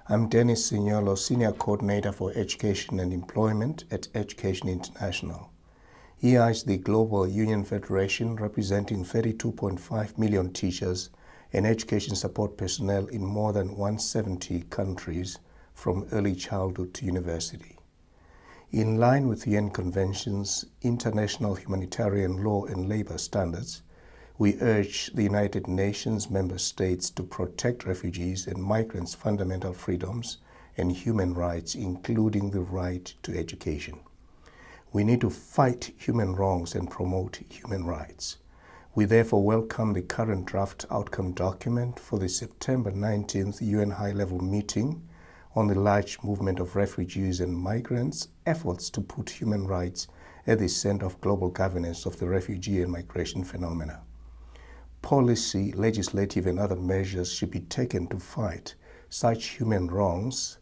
I'm Dennis Sinyolo, Senior Coordinator for Education and Employment at Education International. EI is the global union federation representing 32.5 million teachers and education support personnel in more than 170 countries from early childhood to university. In line with UN conventions, international humanitarian law and labor standards, we urge the United Nations member states to protect refugees and migrants' fundamental freedoms and human rights, including the right to education. We need to fight human wrongs and promote human rights. We therefore welcome the current draft outcome document for the September 19th UN high-level meeting on the large movement of refugees and migrants' efforts to put human rights at the center of global governance of the refugee and migration phenomena. Policy, legislative, and other measures should be taken to fight such human wrongs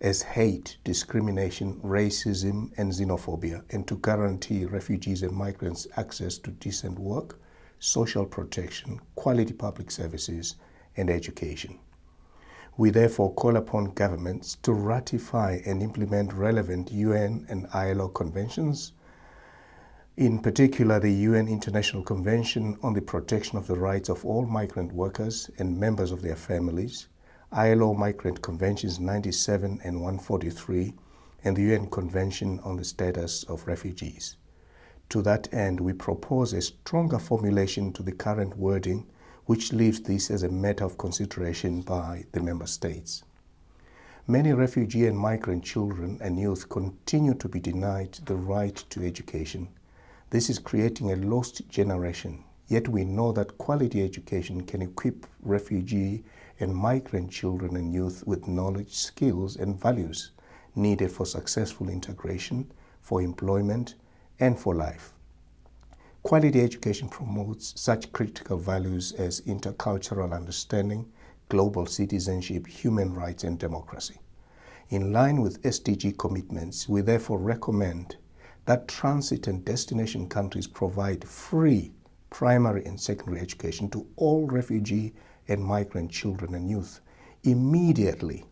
as hate, discrimination, racism, and xenophobia, and to guarantee refugees and migrants access to decent work, social protection, quality public services, and education. We therefore call upon governments to ratify and implement relevant UN and ILO conventions, in particular the UN International Convention on the Protection of the Rights of All Migrant Workers and Members of Their Families, ILO Migrant Conventions 97 and 143, and the UN Convention on the Status of Refugees. To that end, we propose a stronger formulation to the current wording, which leaves this as a matter of consideration by the member states. Many refugee and migrant children and youth continue to be denied the right to education. This is creating a lost generation, yet we know that quality education can equip refugee and migrant children and youth with knowledge, skills, and values needed for successful integration, for employment, and for life. Quality education promotes such critical values as intercultural understanding, global citizenship, human rights, and democracy. In line with SDG commitments, we therefore recommend that transit and destination countries provide free primary and secondary education to all refugee and migrant children and youth immediately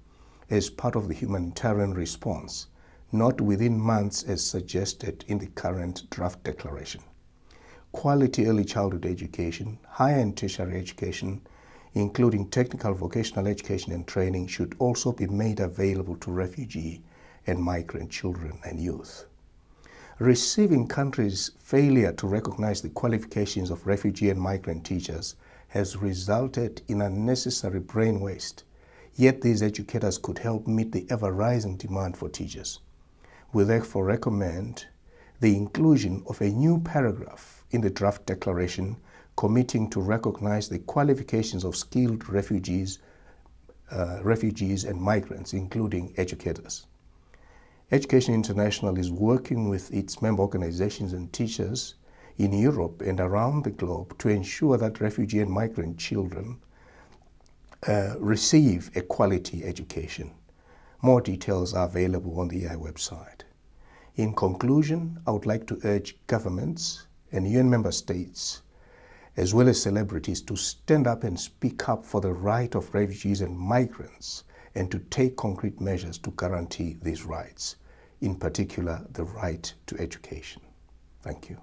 as part of the humanitarian response, not within months as suggested in the current draft declaration. Quality early childhood education, higher and tertiary education, including technical vocational education and training, should also be made available to refugee and migrant children and youth. Receiving countries' failure to recognize the qualifications of refugee and migrant teachers has resulted in unnecessary brain waste, yet these educators could help meet the ever-rising demand for teachers. We therefore recommend the inclusion of a new paragraph in the draft declaration committing to recognize the qualifications of skilled refugees and migrants, including educators. Education International is working with its member organizations and teachers in Europe and around the globe to ensure that refugee and migrant children receive a quality education. More details are available on the EI website. In conclusion, I would like to urge governments and UN member states, as well as celebrities, to stand up and speak up for the right of refugees and migrants and to take concrete measures to guarantee these rights, in particular the right to education. Thank you.